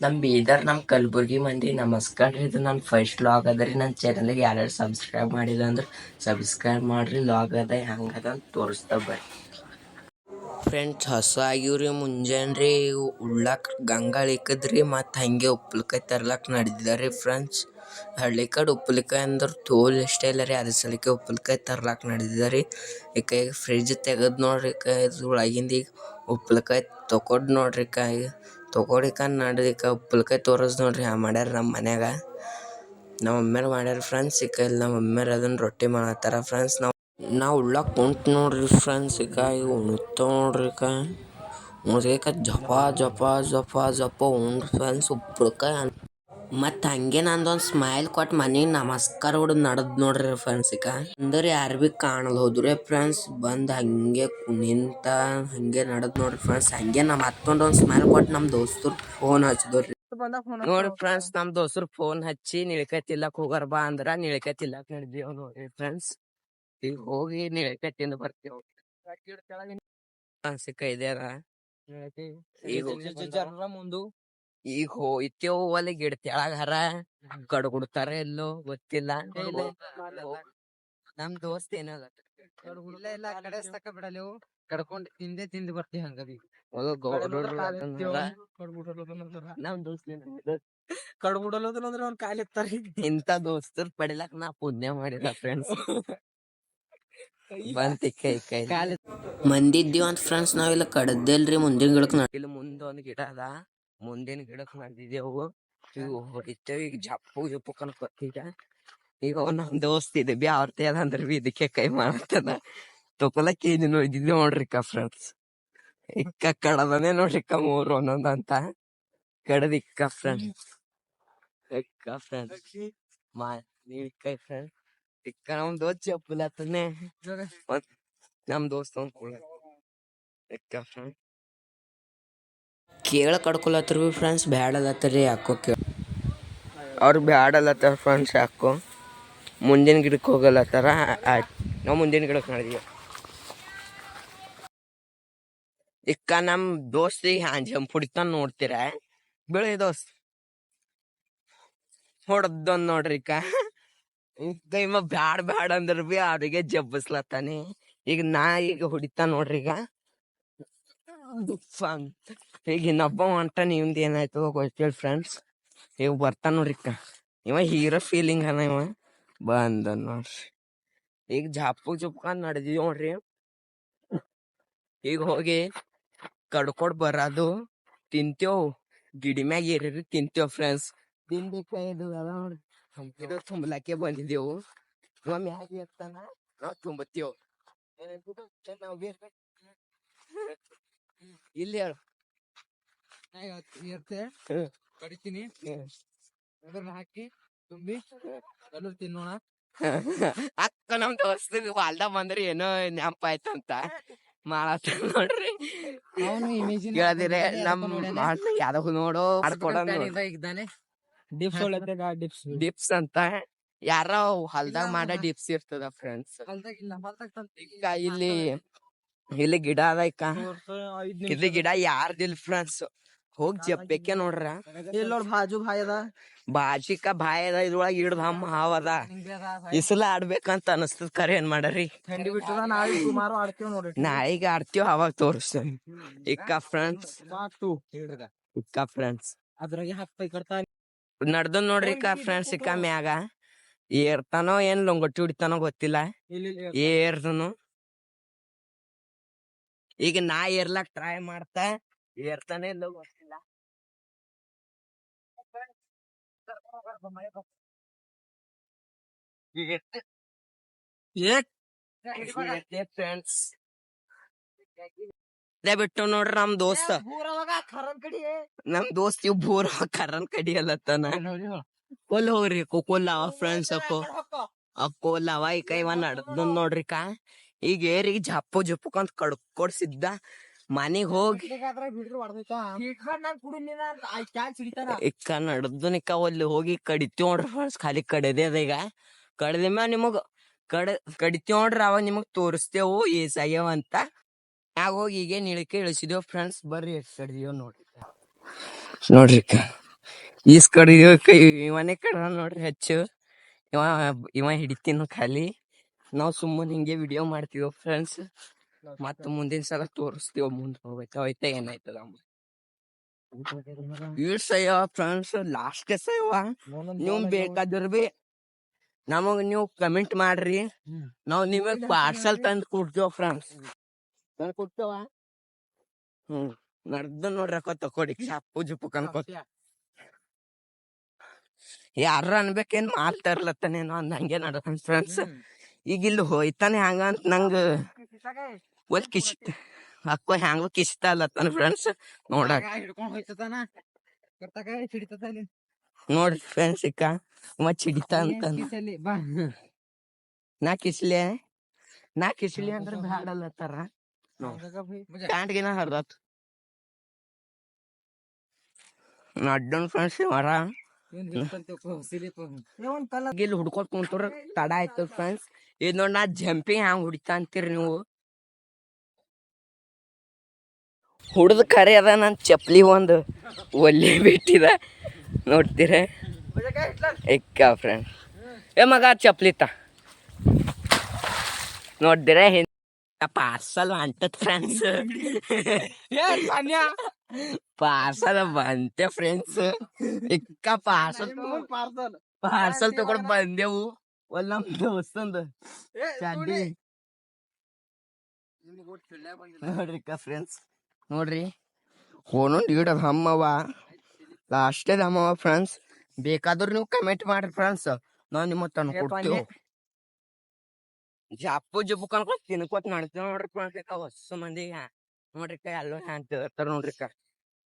ನಮ್ಮ ಬೀದರ್ ನಮ್ಮ ಕಲಬುರ್ಗಿ ಮಂದಿ ನಮಸ್ಕಾರ ರೀ. ಇದು ನನ್ನ ಫಸ್ಟ್ ಲಾಗ್ ಅದ ರೀ. ನನ್ನ ಚಾನಲ್ಗೆ ಯಾರ್ಯಾರು ಸಬ್ಸ್ಕ್ರೈಬ್ ಮಾಡಿಲ್ಲ ಅಂದ್ರೆ ಸಬ್ಸ್ಕ್ರೈಬ್ ಮಾಡಿರಿ. ಲಾಗ್ ಅದ ಹೆಂಗದ ಅಂತ ತೋರಿಸ್ತಾ ಬರ್ರಿ ಫ್ರೆಂಡ್ಸ್. ಹಸು ಆಗಿವ್ರಿ ಮುಂಜಾನೆ ರೀ. ಉಳ್ಳಾಕ ಗಂಗಾಳ ಇಕ್ಕದ್ರಿ ಮತ್ತು ಹಂಗೆ ಉಪ್ಪಿನಕಾಯಿ ತರ್ಲಕ್ಕೆ ನಡೆದಿದ್ದಾರೆ ಫ್ರೆಂಡ್ಸ್. ಹಳ್ಳಿ ಕಡೆ ಉಪ್ಪಿನಕಾಯಿ ಅಂದ್ರೆ ತೋಲ್ ಇಷ್ಟ ಇಲ್ಲ ರೀ, ಅದ್ರ ಸಲಕ್ಕೆ ಉಪ್ಪಿನಕಾಯಿ ತರ್ಲಕ್ಕೆ ನಡೆದಿದ್ದಾರೆ. ಈಗ ಫ್ರಿಜ್ ತೆಗೆದು ನೋಡ್ರಿ, ಇದು ಒಳಗಿಂದ ಈಗ ಉಪ್ಪಿನಕಾಯಿ ತೊಗೊಂಡು ನೋಡ್ರಿ. ತೊಗೊಳಿಕ ನಡ್ರಿಕ ಉಪ್ಪಿನಕಾಯಿ ತೋರಿಸ್ ನೋಡ್ರಿ. ಮಾಡ್ಯಾರ ನಮ್ಮ ಮನ್ಯಾಗ, ನಮ್ಮ ಮಮ್ಮಿಯವ್ರು ಮಾಡ್ಯಾರ ಫ್ರೆಂಡ್ಸ್. ಇಲ್ಲಿ ನಮ್ಮ ಮಮ್ಮಿಯವ್ರು ಅದನ್ನು ರೊಟ್ಟಿ ಮಾಡತ್ತಾರ ಫ್ರೆಂಡ್ಸ್. ನಾವು ಉಳ್ಳಾಕ ಕುಂತು ನೋಡ್ರಿ ಫ್ರೆಂಡ್ಸ್. ಈಗ ಉಣ್ತಾವ ನೋಡ್ರಿ. ಉಣ್ಬೇಕ ಜಪ ಜಪ ಜಪ ಜಪ ಉಂಡು ಫ್ರೆಂಡ್ಸ್ ಉಪ್ಪಿನಕಾಯಿ. ಮತ್ತು ಹಂಗೆ ನಂದೊಂದು ಸ್ಮೈಲ್ ಕೊಟ್ಟು ಮನೆಗೆ ನಮಸ್ಕಾರ ಹೊಡೆದು ನಡೆದು ನೋಡ್ರಿ ಫ್ರೆಂಡ್ಸ್. ಈಗ ಅಂದ್ರೆ ಯಾರು ಭೀ ಕಾಣಲ್ ಹೋದ್ರೆ ಫ್ರೆಂಡ್ಸ್, ಬಂದು ಹಂಗೆ ನಿಂತ ಹಂಗೆ ನಡೆದು ನೋಡ್ರಿ ಫ್ರೆಂಡ್ಸ್. ಹಂಗೆ ನಮ್ಮ ಮತ್ತೊಂದೊಂದು ಸ್ಮೈಲ್ ಕೊಟ್ಟು ನಮ್ಮ ದೋಸ್ತರು ಫೋನ್ ಹಚ್ಚಿದವ್ರಿ ನೋಡಿ ಫ್ರೆಂಡ್ಸ್. ನಮ್ಮ ದೋಸ್ತರು ಫೋನ್ ಹಚ್ಚಿ ನಿಳ್ಕಾಯಿ ತಿಲ್ಲಕ್ ಹೋಗಾರ ಬಾ ಅಂದ್ರ ನಿಳ್ಕಾಯಿ ತಿಲ್ಲಕ್ ನಡೆದೀವ್ ನೋಡ್ರಿ ಫ್ರೆಂಡ್ಸ್. ಈಗ ಹೋಗಿ ನಿಳ್ಕಾಯಿ ತಿಂದು ಬರ್ತೀವಿ. ಇದ್ಯಾರ ಮುಂದು ಈಗ ಹೋಯ್ತೇವು ಅಲ್ಲಿ ಗಿಡ ತೆಳಗ ಹರ ಕಡ್ಗುಡ್ತಾರ ಎಲ್ಲೋ ಗೊತ್ತಿಲ್ಲ. ನಮ್ ದೋಸ್ತ್ ಏನದ ಇಲ್ಲ ಕಡೆ ತಕ ಬಿಡಲೇವು ಕಡ್ಕೊಂಡ್ ತಿಂದು ಬರ್ತೀವಿ. ಹಂಗದಿ ನಮ್ ದೋಸ್ತ್ ಕಡ್ಗುಡಲ್ಲೋದ್ರ ಅವ್ನ ಕಾಲಿರ್ತಾರ. ಇಂತ ದೋಸ್ತರ್ ಪಡಿಲಕ್ ನಾ ಪುಣ್ಯ ಮಾಡಿಲ್ಲ ಫ್ರೆಂಡ್ಸ್. ಬಂತಿ ಕೈ ಮಂದಿದ್ದೀವ ಅಂತ ಫ್ರೆಂಡ್ಸ್. ನಾವಿಲ್ಲ ಕಡದ್ದೇಲ್ರಿ ಮುಂದಿನ ಗಿಡಕ್ ಇಲ್ಲಿ ಮುಂದೊಂದ್ ಗಿಡ ಅದ. ಮುಂದಿನ ಗಿಡಕ್ ನಡೆದಿದ್ದೆವು. ಇವು ಹೊಡಿತೇವೆ ಈಗ ಜಪ್ಪು ಜಪ್ಪು ಕನ್ಕೊತೀಗ. ಈಗ ನಮ್ ದೋಸ್ತ್ ಇದೆ ಬಿ ಅವ್ರತೆ ಅದ ಅಂದ್ರೆ ಬಿ ಇದಕ್ಕೆ ಕೈ ಮಾಡತ್ತದ. ತೊಕೊಲಕ್ ಏನಿ ನೋಡಿದ್ವಿ ನೋಡ್ರಿಕ ಫ್ರೆಂಡ್ಸ್. ಇಕ್ಕ ಕಡದನೆ ನೋಡ್ರಿಕ 3 ಒಂದೊಂದ್ ಅಂತ ಕಡದಿಕ್ಕ ಫ್ರೆಂಡ್ಸ್. ಇಕ್ಕ ಫ್ರೆಂಡ್ಸ್ ನೀಡ್ಕೈ ಫ್ರೆಂಡ್ಸ್. ಇಕ್ಕ ನಮ್ ದೋಸ್ತ್ ಚಪ್ಪಲತ್ತನೆ ನಮ್ ದೋಸ್ತ್ ಇಕ್ಕ ಫ್ರೆಂಡ್ಸ್ ಕೇಳ ಕಡ್ಕೊಲತ್ತರ್ ಬಿ ಫ್ರೆಂಡ್ಸ್. ಬ್ಯಾಡಲತ್ತರಿ ಯಾಕೋ ಅವ್ರು ಬ್ಯಾಡಲತ್ತಾರ ಫ್ರೆಂಡ್ಸ್. ಯಾಕೋ ಮುಂದಿನ ಗಿಡಕ್ಕೆ ಹೋಗಲತ್ತಾರ. ನಾವು ಮುಂದಿನ ಗಿಡಕ್ಕೆ ಮಾಡಿದ್ವಿ. ಇಕ್ಕ ನಮ್ ದೋಸ್ತ್ ಹ್ಯಾಂಡ್ ಪುಡಿತಾನ ನೋಡ್ತೀರ. ಬೆಳೆ ದೋಸ್ತ್ ಹೊಡ್ದೊಂದ್ ನೋಡ್ರಿ. ಈಗ ಇವ ಬ್ಯಾಡ್ ಅಂದ್ರ ಬಿ ಅವ್ರಿಗೆ ಜಬ್ಬಸ್ಲತ್ತಾನೆ. ಈಗ ನಾ ಈಗ ಹೊಡಿತಾನ ನೋಡ್ರಿ. ಈಗ ಇನ್ನೊಬ್ಬ ಹೊಂಟಾನ. ಇವಂದ ಏನಾಯ್ತು ಗೊತ್ತೇಳಿ ಫ್ರೆಂಡ್ಸ್. ಈಗ ಬರ್ತಾನ ನೋಡ್ರಿ. ಇವ ಹೀರೋ ಫೀಲಿಂಗ್ ಅನ. ಇವ ಬಂದ ನೋಡ್ರಿ. ಈಗ ಜಾಪು ಜುಪ್ಕೊಂಡ್ ನಡೆದಿವ್ ನೋಡ್ರಿ. ಈಗ ಹೋಗಿ ಕಡ್ಕೊಡ್ ಬರೋದು ತಿಂತೇವ್. ಗಿಡಿ ಮ್ಯಾಗ ಏರಿ ತಿಂತೇವ್ ಫ್ರೆಂಡ್ಸ್. ತಿನ್ಬೇಕಾಯ್ದು ಅದ ನೋಡ್ರಿ. ಇದು ತುಂಬಲಾಕೆ ಬಂದಿದ್ದೆವು. ಇವ ಮ್ಯಾಗ ಇರ್ತಾನ, ನಾವ್ ತುಂಬತ್ತೇವ್. ಇಲ್ಲಿ ಹೇಳು ಕಡಿತೀನಿ ಹಾಕಿ ತುಂಬಿ ತಿನ್ನೋಣ. ಅಕ್ಕ ನಮ್ ದೋಸ್ತ ಹೊಲ್ದ ಬಂದ್ರಿ ಏನೋ ನೆನಪ ಆಯ್ತಂತ ಮಾಡತ್ತ ನೋಡ್ರಿ. ಕೇಳದಿರ ನಮ್ ಯಾವ್ದ ನೋಡೋ ಡಿಪ್ಸ್ ಅಂತ ಯಾರ ಹೊಲ್ದಾಗ ಮಾಡ ಡಿಪ್ಸ್ ಇರ್ತದ ಫ್ರೆಂಡ್ಸ್. ಈಗ ಇಲ್ಲಿ ಗಿಡ ಅದ. ಇಲ್ಲಿ ಗಿಡ ಯಾರ್ದಿಲ್ ಫ್ರೆಂಡ್ಸ್. ಹೋಗಿ ಜಪ್ಪಕ್ಕೆ ನೋಡ್ರ. ಬಾಜಿಕ ಬಾಯ್ ಅದ. ಇದ್ರೊಳಗೆ ಹಿಡ್ದ ಹಾವ್ ಅದ. ಇಸಲ ಆಡ್ಬೇಕಂತ ಅನಸ್ತದ. ಕರೆ ಏನ್ ಮಾಡರಿ ನಾಯಿಗ ಆಡ್ತೀವ್ ಅವಾಗ ತೋರಿಸ್ತೇನೆ. ಇಕ್ಕ ಫ್ರೆಂಡ್ಸ್ ನಡ್ದ ನೋಡ್ರಿ. ಫ್ರೆಂಡ್ಸ್ ಇಕ್ಕ ಮ್ಯಾಗ ಏರ್ತಾನೋ ಏನ್ ಲೊಂಗೊಟ್ಟಿ ಹೊಡಿತಾನೋ ಗೊತ್ತಿಲ್ಲ. ಏರ್ದನು ಈಗ ನಾ ಏರ್ಲಾಕ್ ಟ್ರೈ ಮಾಡ್ತಾ ಏರ್ತಾನೆ ಇಲ್ಲ ಗೊತ್ತಿಲ್ಲ. ಫ್ರೆಂಡ್ಸ್ ಬಿಟ್ಟು ನೋಡ್ರಿ ನಮ್ ದೋಸ್ತ ಇವ್ ಬೋರ್ ಕರನ್ ಕಡಿ ಅಲ್ಲತ್ತಾನ. ಕೊಲ್ ಹೋಗ್ರಿ ಕೊಲ್ಲ ಫ್ರೆಂಡ್ಸ್. ಅಕ್ಕೋಲ್ಲ ಅವ ಈ ಕೈ ನಡ್ದ ನೋಡ್ರಿ. ಈಗ ಏರಿಗೆ ಜಪ್ಪು ಜಪ್ಪುಕಂತ ಕಡ್ಕೊಡ್ಸಿದ್ದ ಮನಿಗ್ ಹೋಗಿ ಇಕ್ಕ ನಡ್ದು ನಿಕ್ಕ ಅಲ್ಲಿ ಹೋಗಿ ಕಡಿತೀವ್ ನೋಡ್ರಿ ಫ್ರೆಂಡ್ಸ್. ಖಾಲಿ ಕಡದೆ ಅದ. ಈಗ ಕಡ್ದ ಮ್ಯಾಗ ನಿಮಗ್ ಕಡಿತೀವ್ ನೋಡ್ರಿ. ಅವಾಗ ನಿಮಗ್ ತೋರಿಸ್ತೇವು ಏಸಾಗ್ಯಾವ ಅಂತ. ಹೋಗಿ ಈಗೇನ್ ಇಳಿಕೆ ಇಳಿಸಿದೇವ್ ಫ್ರೆಂಡ್ಸ್. ಬರ್ರಿ ಕಡ್ದೀವ್ ನೋಡ್ರಿ. ಈಸ್ ಕಡೆ ಇವನೇ ಕಡ ನೋಡ್ರಿ ಹೆಚ್ಚು ಇವ ಇವ ಹಿಡಿತೀನ ಖಾಲಿ ನಾವು ಸುಮ್ಮನೆ ಹಿಂಗೆ ವಿಡಿಯೋ ಮಾಡ್ತೀವಿ ಫ್ರೆಂಡ್ಸ್ ಮತ್ತ ಮುಂದಿನ ಸಲ ತೋರಿಸ್ತೀವ ಮುಂದೆ ಹೋಯ್ತಾ ಏನಾಯ್ತದ ಸಯ್ಯ ಫ್ರೆಂಡ್ಸ್ ಲಾಸ್ಟ್ ಸಯ್ಯವ ನೀವು ಬೇಕಾದ್ರ ಬಿ ನಮಗ್ ನೀವು ಕಮೆಂಟ್ ಮಾಡ್ರಿ ನಾವ್ ನಿಮಗ್ ಪಾರ್ಸಲ್ ತಂದು ಕೊಡ್ತೇವ ಫ್ರೆಂಡ್ಸ್ ತಂದು ಕೊಡ್ತೇವ ನಡ್ದ ನೋಡ್ರಕ್ಕ ತಕೊಡಿ ಶಾಪು ಜುಪ್ಪು ಕನ್ಕೋತ ಯಾರ ಅನ್ಬೇಕೇನ್ ಮಾಲ್ತಾರ್ಲತ್ತಾನೇನೋ ಅಂದ್ ಹಂಗೆ ನಡ ಫ್ರೆಂಡ್ಸ್ ಈಗ ಇಲ್ಲಿ ಹೋಯ್ತಾನೆ ಹಂಗ ಅಂತ ನಂಗ ಒಲ್ ಕಿಶ್ ಅಕ್ಕ ಹ್ಯಾಂಗ ಕಿಸ್ತಾ ಅಲ್ಲತ್ತಾನ ಫ್ರೆಂಡ್ಸ್ ನೋಡಕ್ ನೋಡ್ರಿ ಫ್ರೆಂಡ್ಸ್ ಸಿಕ್ಕ ಮತ್ ಹಿಡಿತ ಅಂತ ನಾ ಕಿಸ್ಲಿ ಅಂದ್ರೆ ಬ್ಯಾಡಲ್ಲತ್ತಾರ ಪ್ಯಾಂಟ್ಗಿನ ಹರ್ದತ್ ಅಡ್ಡನ್ ಫ್ರೆಂಡ್ಸ್ ಮರ ಇಲ್ಲಿ ಹುಡ್ಕೋತ್ ಕುಂತವ್ರ ತಡ ಆಯ್ತು ಫ್ರೆಂಡ್ಸ್ ಇದ್ ನೋಡ್ ನಾ ಜಂಪಿಂಗ್ ಹ್ಯಾಂಗ್ ಹುಡಿತಾ ಅಂತೀರಿ ನೀವು ಹುಡ್ದ ಕರೆ ಅದ ನನ್ ಚಪ್ಲಿ ಒಂದು ಒಲ್ಲೆ ಬಿಟ್ಟಿದ ನೋಡ್ತೀರ ಎಕ್ಕ ಫ್ರೆಂಡ್ ಏ ಮಗ ಚಪ್ಲಿ ತ ನೋಡ್ದಿರ ಪಾರ್ಸಲ್ ಅಂಟತ್ ಫ್ರೆಂಡ್ಸ್ ಪಾರ್ಸಲ್ ಬಂತೆ ಫ್ರೆಂಡ್ಸ್ ಇಕ್ಕ ಪಾರ್ಸಲ್ ತಗೊಂಡ್ ಬಂದೆವು ಒಲ್ ನಮ್ ದೋಸ್ತಂದು ಚಡ್ಡಿ ನೋಡ್ರಿ ಫ್ರೆಂಡ್ಸ್ ನೋಡ್ರಿ ಹೋನೊಂದ್ ಇಡದ್ ಹಮ್ಮವ ಲಾಸ್ಟೇದ್ ಹಮ್ಮವ ಫ್ರೆಂಡ್ಸ್ ಬೇಕಾದ್ರೂ ನೀವು ಕಮೆಂಟ್ ಮಾಡ್ರಿ ಫ್ರೆಂಡ್ಸ್ ನಾವ್ ನಿಮ್ಮ ತನ್ ಕೊಡ್ತೇವೆ ಜಪ್ಪು ಜಪ್ಪು ಕನ್ಕೋತ ತಿನ್ಕೋತ ನಡ್ತೇವ ನೋಡ್ರಿ ಫ್ರೆಂಡ್ಸ್ ಹೊಸ ಮಂದಿ ನೋಡ್ರಿ ಎಲ್ಲೋ ಹ್ಯಾಂತ ಹೇಳ್ತಾರ ನೋಡ್ರಿ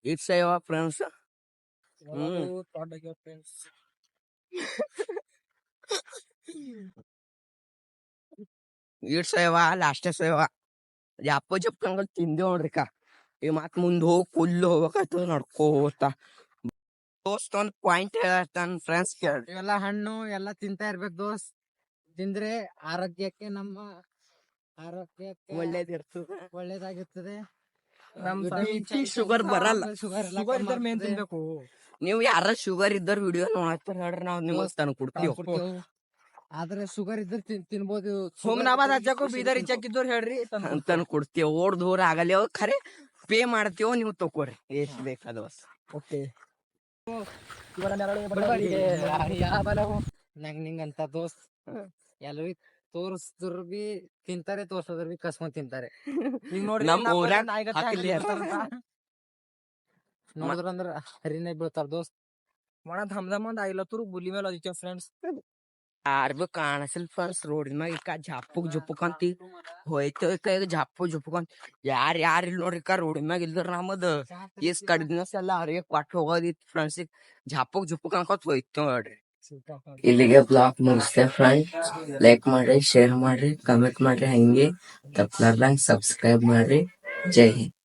ಇಟ್ ಸೇವ ಫ್ರೆಂಡ್ಸ್ ಇಟ್ ಸೇವ ಲಾಸ್ಟೇ ಸೇವ ಜಪ್ಪು ಜಪ್ಪು ಕನ್ಕೋತ ತಿಂದೇವ್ ನೋಡ್ರಿ ಈ ಮತ್ ಮುಂದ್ ಹೋಗಿ ಫುಲ್ ಹೋಗ್ಬೇಕಾಯ್ತದ ನಡ್ಕೋತ ದೋಸ್ತ್ ಒಂದ್ ಪಾಯಿಂಟ್ ಹೇಳ್ತಾನ ಫ್ರೆಂಡ್ಸ್ ಕೇಳ್ರಿ ಇವೆಲ್ಲ ಹಣ್ಣು ಎಲ್ಲ ತಿಂತಾ ಇರ್ಬೇಕು ದೋಸ್ತ್ ತಿಂದ್ರೆ ಆರೋಗ್ಯಕ್ಕೆ ನಮ್ಮ ಆರೋಗ್ಯಕ್ಕೆ ಒಳ್ಳೇದಾಗಿರ್ತದೆ ಶುಗರ್ ಬರಲ್ಲ ಶುಗರ್ ಮೇನ್ ತಿನ್ಬೇಕು ನೀವು ಯಾರ ಶುಗರ್ ಇದ್ದವ್ರ ವಿಡಿಯೋ ನೋಡ್ತಾರ ಹೇಳ್ರಿ ನಾವ್ ನಿಮಗ್ ತಂದು ಕೊಡ್ತೀವಿ ಆದ್ರೆ ಶುಗರ್ ಇದ್ರ ತಿನ್ಬೋದು ಸೋಮನಾಬಾದ್ ಹಚ್ಚಕು ಬೀದರ್ ಇದ್ದವ್ರು ಹೇಳ್ರಿ ತಂದು ಕೊಡ್ತೀವಿ ಓಡ್ ದೂರ ಆಗಲ್ಲ ಖರೆ ಪೇ ಮಾಡ್ತೀವೋ ನೀವು ತಕೋರಿ ಎಷ್ಟ್ ಬೇಕಾದ ಓಕೆ ನಂಗ್ ನಿಂಗಂತ ದೋಸ್ತ್ ಎಲ್ಲರಿಗೂ ತೋರ್ಸಿದ್ರು ಬಿ ತಿಂತಾರೆ ತೋರ್ಸೋದ್ರ ಬಿ ಕಸ್ಕೊಂಡ್ ತಿಂತಾರೆ ಈಗ ನೋಡ್ರಿ ನೋಡಿದ್ರಂದ್ರ ಹರಿನೇ ಬೀಳ್ತಾರ ದೋಸ್ತ್ ಮಣ ಧಮ್ಧಮ್ ಐಲತ್ತೂರು ಬುಲಿ ಮೇಲೆ ಅದಿತ್ಯ ಫ್ರೆಂಡ್ಸ್ ಯಾರ್ ಬಿ ಕಾಣಸಿಲ್ ಫ್ರೆಂಡ್ಸ್ ರೋಡಿನ ಮ್ಯಾಗ ಜಪ್ಪುಕ್ ಜುಪ್ಪುಕ್ ಅಂತ ಹೋಯ್ತ ಜಪ್ಪು ಜುಪ್ಪುಕ್ ಅಂತ ಯಾರ್ ಇಲ್ಲಿ ನೋಡ್ರಿ ರೋಡಿನ ಮ್ಯಾಗ ಇಲ್ದ್ರ ನಮ್ಮದ್ ಈಸ್ ಕಡಿದ್ನಸ್ ಎಲ್ಲ ಅವ್ರಿಗೆ ಕೊಟ್ಟು ಹೋಗೋದಿತ್ತು ಫ್ರೆಂಡ್ಸ್ ಜಪ್ಪುಕ್ ಜುಪ್ಪುಕ್ ಅನ್ಕೋತ ಹೋಯ್ತು ನೋಡ್ರಿ ಇಲ್ಲಿಗೆ ಬ್ಲಾಗ್ ಮುಗಿಸ್ತೇ ಫ್ರೆಂಡ್ಸ್ ಲೈಕ್ ಮಾಡ್ರಿ ಶೇರ್ ಮಾಡ್ರಿ ಕಮೆಂಟ್ ಮಾಡ್ರಿ ಹಂಗೆ ತಪ್ಪಲಾರ್ದಂಗ್ ಸಬ್ಸ್ಕ್ರೈಬ್ ಮಾಡ್ರಿ ಜೈ ಹಿಂದ್.